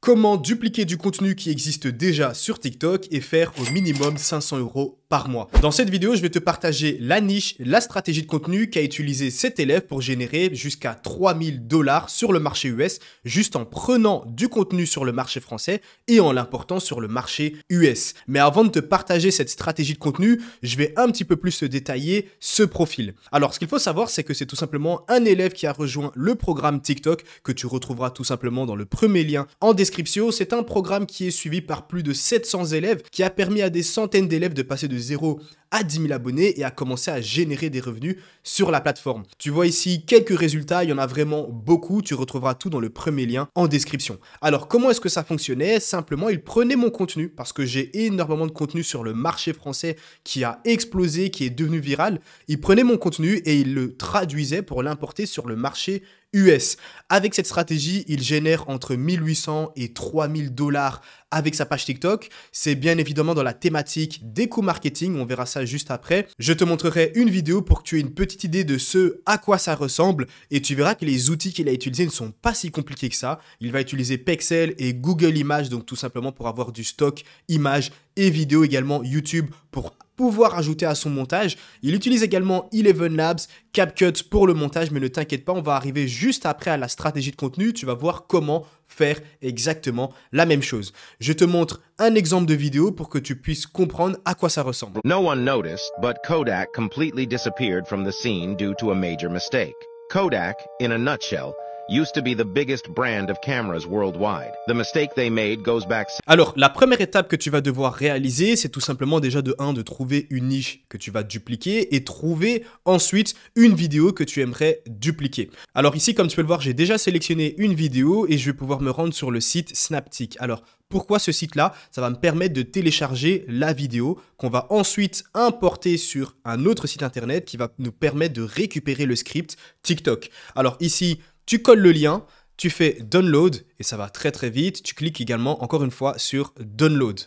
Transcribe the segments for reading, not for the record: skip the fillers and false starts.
Comment dupliquer du contenu qui existe déjà sur TikTok et faire au minimum 500 € par mois. Dans cette vidéo, je vais te partager la niche, la stratégie de contenu qu'a utilisé cet élève pour générer jusqu'à 3000 $ sur le marché US, juste en prenant du contenu sur le marché français et en l'important sur le marché US. Mais avant de te partager cette stratégie de contenu, je vais un petit peu plus te détailler ce profil. Alors, ce qu'il faut savoir, c'est que c'est tout simplement un élève qui a rejoint le programme TikTok que tu retrouveras tout simplement dans le premier lien en description. C'est un programme qui est suivi par plus de 700 élèves, qui a permis à des centaines d'élèves de passer de 0 à 10 000 abonnés et à commencer à générer des revenus sur la plateforme. Tu vois ici quelques résultats, il y en a vraiment beaucoup, tu retrouveras tout dans le premier lien en description. Alors, comment est-ce que ça fonctionnait? Simplement, il prenait mon contenu, parce que j'ai énormément de contenu sur le marché français qui a explosé, qui est devenu viral. Il prenait mon contenu et il le traduisait pour l'importer sur le marché US. Avec cette stratégie, il génère entre 1800 et 3000 $ avec sa page TikTok. C'est bien évidemment dans la thématique des coûts marketing, on verra ça juste après. Je te montrerai une vidéo pour que tu aies une petite idée de ce à quoi ça ressemble et tu verras que les outils qu'il a utilisés ne sont pas si compliqués que ça. Il va utiliser Pexel et Google Images, donc tout simplement pour avoir du stock images et vidéos, également YouTube pour pouvoir ajouter à son montage. Il utilise également Eleven Labs, CapCut pour le montage, mais ne t'inquiète pas, on va arriver juste après à la stratégie de contenu. Tu vas voir comment faire exactement la même chose. Je te montre un exemple de vidéo pour que tu puisses comprendre à quoi ça ressemble. No one noticed, but Kodak completely disappeared from the scene due to a major mistake. Kodak, in a nutshell, used to be the biggest brand of cameras worldwide. The mistake they made goes back. Alors, la première étape que tu vas devoir réaliser, c'est tout simplement déjà de trouver une niche que tu vas dupliquer et trouver ensuite une vidéo que tu aimerais dupliquer. Alors ici, comme tu peux le voir, j'ai déjà sélectionné une vidéo et je vais pouvoir me rendre sur le site Snaptik. Alors, pourquoi ce site-là? Ça va me permettre de télécharger la vidéo qu'on va ensuite importer sur un autre site internet qui va nous permettre de récupérer le script TikTok. Alors ici, tu colles le lien, tu fais download et ça va très très vite. Tu cliques également encore une fois sur download.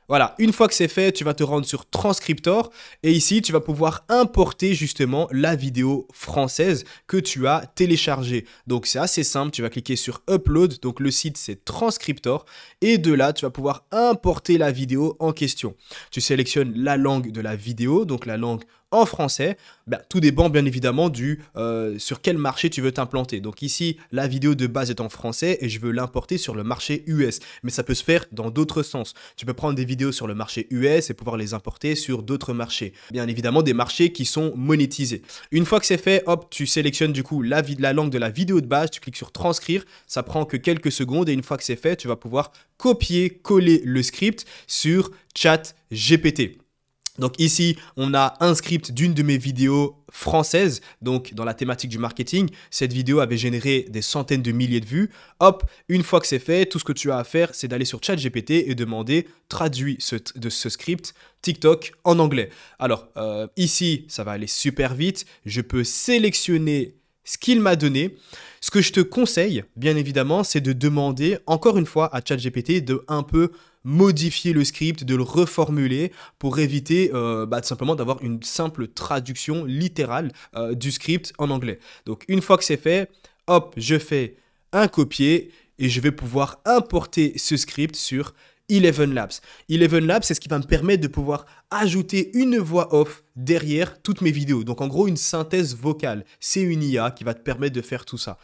Voilà, une fois que c'est fait, tu vas te rendre sur Transcriptor et ici, tu vas pouvoir importer justement la vidéo française que tu as téléchargée. Donc, c'est assez simple, tu vas cliquer sur Upload, donc le site c'est Transcriptor et de là, tu vas pouvoir importer la vidéo en question. Tu sélectionnes la langue de la vidéo, donc la langue en français. Tout dépend bien évidemment sur quel marché tu veux t'implanter. Donc ici, la vidéo de base est en français et je veux l'importer sur le marché US. Mais ça peut se faire dans d'autres sens. Tu peux prendre des vidéos sur le marché US et pouvoir les importer sur d'autres marchés. Bien évidemment, des marchés qui sont monétisés. Une fois que c'est fait, hop, tu sélectionnes du coup la langue de la vidéo de base, tu cliques sur transcrire, ça prend que quelques secondes et une fois que c'est fait, tu vas pouvoir copier-coller le script sur ChatGPT. Donc ici, on a un script d'une de mes vidéos françaises, donc dans la thématique du marketing. Cette vidéo avait généré des centaines de milliers de vues. Hop, une fois que c'est fait, tout ce que tu as à faire, c'est d'aller sur ChatGPT et demander « Traduis ce script TikTok en anglais ». Alors ici, ça va aller super vite. Je peux sélectionner ce qu'il m'a donné. Ce que je te conseille, bien évidemment, c'est de demander encore une fois à ChatGPT de un peu modifier le script, de le reformuler pour éviter tout simplement d'avoir une simple traduction littérale du script en anglais. Donc une fois que c'est fait, hop, je fais un copier et je vais pouvoir importer ce script sur Eleven Labs. Eleven Labs, c'est ce qui va me permettre de pouvoir ajouter une voix off derrière toutes mes vidéos. Donc en gros, une synthèse vocale. C'est une IA qui va te permettre de faire tout ça.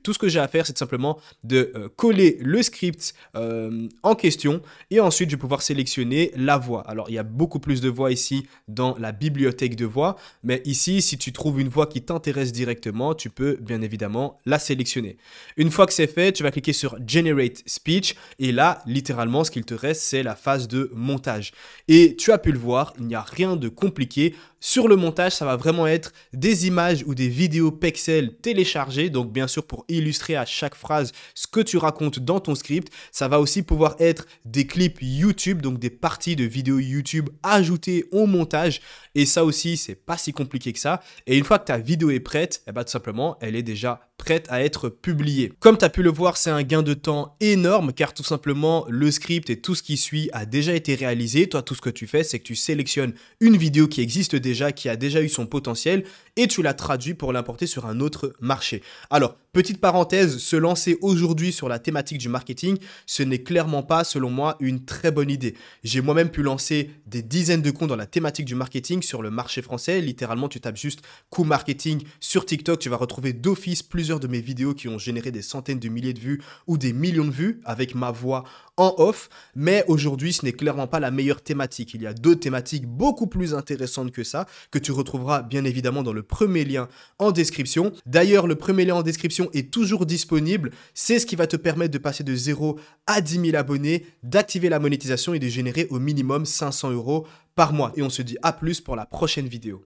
Tout ce que j'ai à faire, c'est simplement de coller le script en question et ensuite, je vais pouvoir sélectionner la voix. Alors, il y a beaucoup plus de voix ici dans la bibliothèque de voix, mais ici, si tu trouves une voix qui t'intéresse directement, tu peux bien évidemment la sélectionner. Une fois que c'est fait, tu vas cliquer sur Generate Speech et là, littéralement, ce qu'il te reste, c'est la phase de montage. Et tu as pu le voir, il n'y a rien de compliqué. Sur le montage, ça va vraiment être des images ou des vidéos Pexel téléchargées. Donc bien sûr, pour illustrer à chaque phrase ce que tu racontes dans ton script. Ça va aussi pouvoir être des clips YouTube, donc des parties de vidéos YouTube ajoutées au montage. Et ça aussi, c'est pas si compliqué que ça. Et une fois que ta vidéo est prête, tout simplement, elle est déjà prête à être publiée. Comme tu as pu le voir, c'est un gain de temps énorme car tout simplement, le script et tout ce qui suit a déjà été réalisé. Toi, tout ce que tu fais, c'est que tu sélectionnes une vidéo qui existe déjà, qui a déjà eu son potentiel et tu la traduis pour l'importer sur un autre marché. Alors, petite parenthèse, se lancer aujourd'hui sur la thématique du marketing, ce n'est clairement pas, selon moi, une très bonne idée. J'ai moi-même pu lancer des dizaines de comptes dans la thématique du marketing sur le marché français. Littéralement, tu tapes juste coût marketing sur TikTok, tu vas retrouver d'office plusieurs de mes vidéos qui ont généré des centaines de milliers de vues ou des millions de vues avec ma voix en off. Mais aujourd'hui, ce n'est clairement pas la meilleure thématique. Il y a d'autres thématiques beaucoup plus intéressantes que ça, que tu retrouveras bien évidemment dans le premier lien en description. D'ailleurs, le premier lien en description est toujours disponible. C'est ce qui va te permettre de passer de 0 à 10 000 abonnés, d'activer la monétisation et de générer au minimum 500 € par mois. Et on se dit à plus pour la prochaine vidéo.